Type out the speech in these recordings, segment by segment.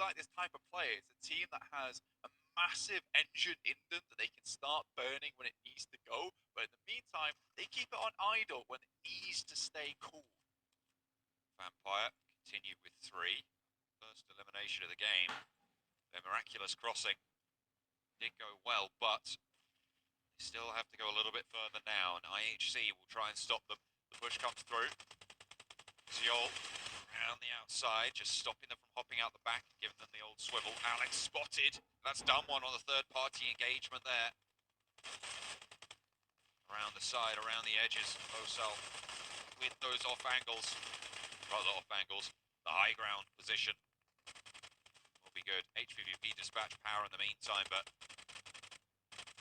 like this type of player. It's a team that has a massive engine in them that they can start burning when it needs to go. But in the meantime, they keep it on idle when it needs to stay cool. Vampire continue with 3. First elimination of the game. Their miraculous crossing did go well, but they still have to go a little bit further now, and IHC will try and stop them. The push comes through. Ziol around the outside, just stopping them from hopping out the back and giving them the old swivel. Alex spotted. That's done one on the third-party engagement there. Around the side, around the edges. Osel with those off angles. Rather off angles. The high ground position will be good. HVVP dispatch power in the meantime, but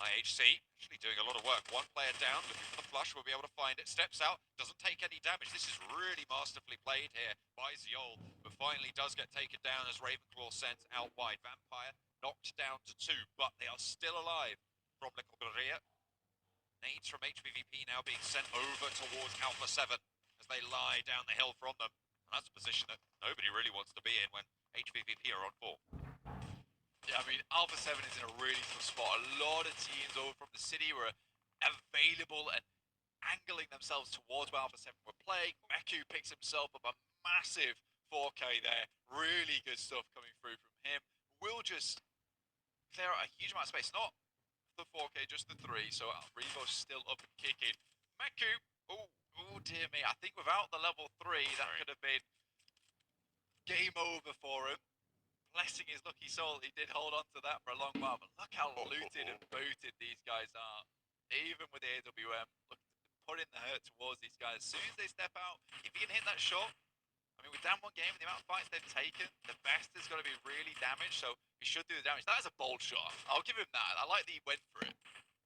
IHC actually doing a lot of work. One player down, looking for the flush, will be able to find it. Steps out, doesn't take any damage. This is really masterfully played here by Ziol, but finally does get taken down as Ravenclaw sent out wide. Vampire knocked down to 2, but they are still alive from Le Corberia. Nades from HVVP now being sent over towards Alpha 7 as they lie down the hill from them. And that's a position that nobody really wants to be in when HVVP are on 4. Yeah, I mean, Alpha 7 is in a really tough spot. A lot of teams over from the city were available and angling themselves towards where Alpha 7 were playing. Meku picks himself up a massive 4K there. Really good stuff coming through from him. Will just clear out a huge amount of space. Not the 4K, just the 3. So Revo's still up and kicking. Meku, oh dear me. I think without the level 3, that could have been game over for him. Blessing his lucky soul, he did hold on to that for a long while, but look how looted and booted these guys are. Even with the AWM, look, putting the hurt towards these guys. As soon as they step out, if you can hit that shot, I mean, with down 1 game and the amount of fights they've taken, the best is going to be really damaged, so he should do the damage. That is a bold shot. I'll give him that. I like that he went for it.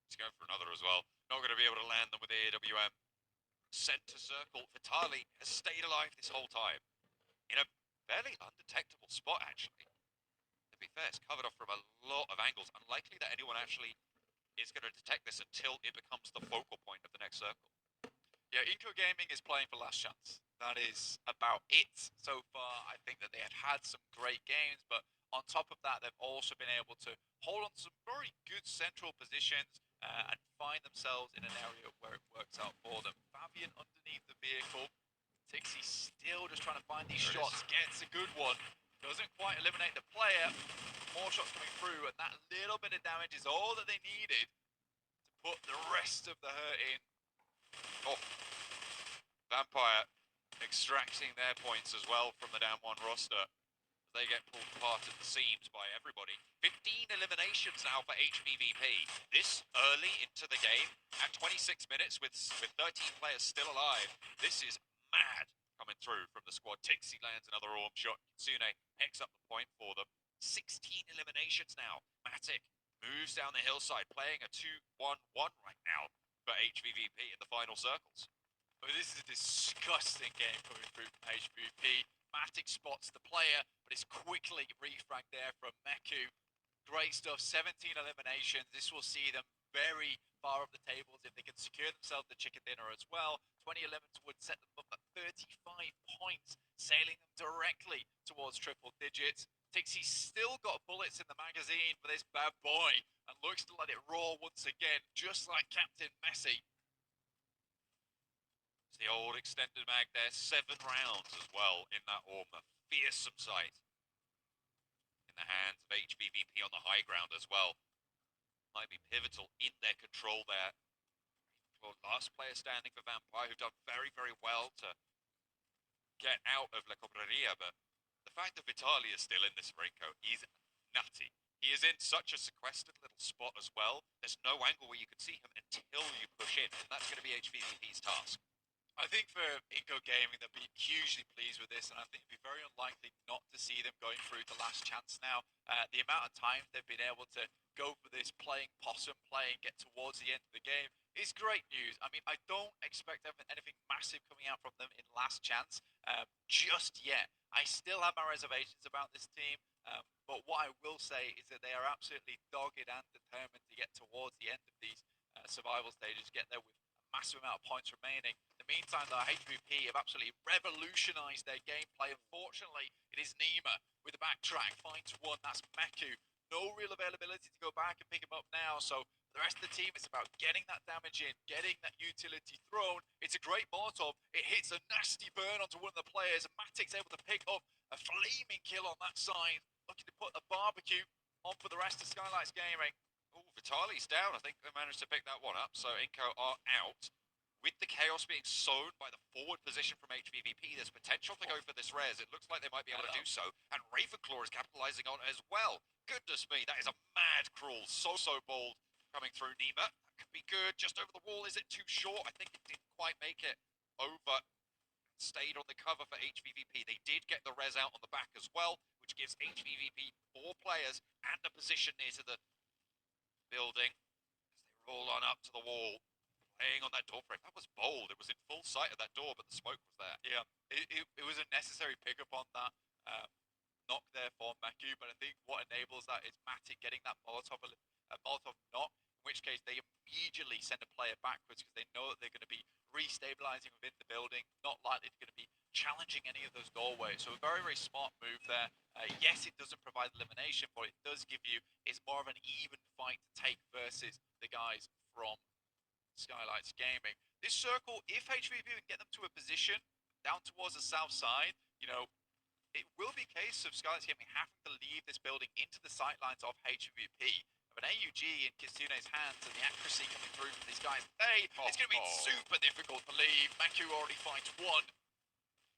He's going for another as well. Not going to be able to land them with the AWM. Center circle. Vitali has stayed alive this whole time. In a fairly undetectable spot, actually. To be fair, it's covered off from a lot of angles. Unlikely that anyone actually is going to detect this until it becomes the focal point of the next circle. Yeah, Inco Gaming is playing for last chance. That is about it so far. I think that they have had some great games, but on top of that, they've also been able to hold on to some very good central positions and find themselves in an area where it works out for them. Fabian underneath the vehicle. Tixie still just trying to find these shots. Gets a good one. Doesn't quite eliminate the player. More shots coming through, and that little bit of damage is all that they needed to put the rest of the hurt in. Oh, Vampire extracting their points as well from the down 1 roster. They get pulled apart at the seams by everybody. 15 eliminations now for HVVP. This early into the game, at 26 minutes with 13 players still alive. This is mad coming through from the squad. Tixie lands another orb shot. Kitsune picks up the point for them. 16 eliminations now. Matic moves down the hillside, playing a 2-1-1 right now for HVVP in the final circles. Oh, this is a disgusting game coming through from HVVP. Matic spots the player, but it's quickly refragged there from Meku. Great stuff, 17 eliminations. This will see them very far up the tables if they can secure themselves the chicken dinner as well. 2011 would set them up at 35 points, sailing them directly towards triple digits. Tixie's still got bullets in the magazine for this bad boy and looks to let it roar once again, just like Captain Messi. It's the old extended mag there, 7 rounds as well in that orb. A fearsome sight in the hands of HVVP on the high ground as well. Might be pivotal in their control there. Last player standing for Vampire, who've done very, very well to get out of La Cobreria, but the fact that Vitali is still in this Rinko is nutty. He is in such a sequestered little spot as well. There's no angle where you can see him until you push in, and that's going to be HVVP's task. I think for Inco Gaming, they'll be hugely pleased with this, and I think it'd be very unlikely not to see them going through to last chance now. The amount of times they've been able to go for this playing possum play and get towards the end of the game is great news. I mean, I don't expect anything massive coming out from them in last chance just yet. I still have my reservations about this team, but what I will say is that they are absolutely dogged and determined to get towards the end of these survival stages, get there with massive amount of points remaining. The the meantime, though, HVVP have absolutely revolutionized their gameplay. Unfortunately, it is Nima with the backtrack, finds one, that's Meku. No real availability to go back and pick him up now, so for the rest of the team, it's about getting that damage in, getting that utility thrown. It's a great Molotov. It hits a nasty burn onto one of the players, and Matic's able to pick up a flaming kill on that side, looking to put a barbecue on for the rest of Skylights Gaming. Oh, Vitali's down. I think they managed to pick that one up. So Inco are out. With the chaos being sown by the forward position from HVVP, there's potential to go for this res. It looks like they might be able to do so. And Ravenclaw is capitalizing on it as well. Goodness me, that is a mad crawl. So bold coming through Nima. That could be good. Just over the wall. Is it too short? I think it didn't quite make it over. Stayed on the cover for HVVP. They did get the res out on the back as well, which gives HVVP 4 players and a position near to the building as they roll on up to the wall, playing on that door frame. That was bold. It was in full sight of that door, but the smoke was there. Yeah, it was a necessary pickup on that knock there for Meku, but I think what enables that is Matic getting that Molotov knock, in which case they immediately send a player backwards because they know that they're going to be restabilizing within the building, not likely to going to be challenging any of those doorways. So a very, very smart move there. Yes, it doesn't provide elimination, but it does give you, it's more of an even fight to take versus the guys from Skylights Gaming. This circle, if HVP can get them to a position down towards the south side, you know, it will be a case of Skylights Gaming having to leave this building into the sightlines of HVP. Of an AUG in Kitsune's hands and the accuracy coming through from these guys, it's going to be super difficult to leave. Meku already finds one.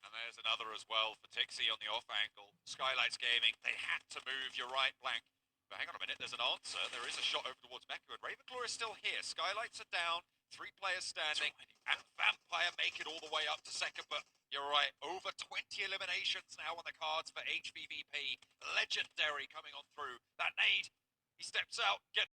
And there's another as well for Tixie on the off angle. Skylights Gaming, they had to move. You're right, Blank. But hang on a minute, there's an answer. There is a shot over towards Meku, and Ravenclaw is still here. Skylights are down, 3 players standing, and Vampire make it all the way up to second. But you're right, over 20 eliminations now on the cards for HVVP. Legendary coming on through. That nade, he steps out, gets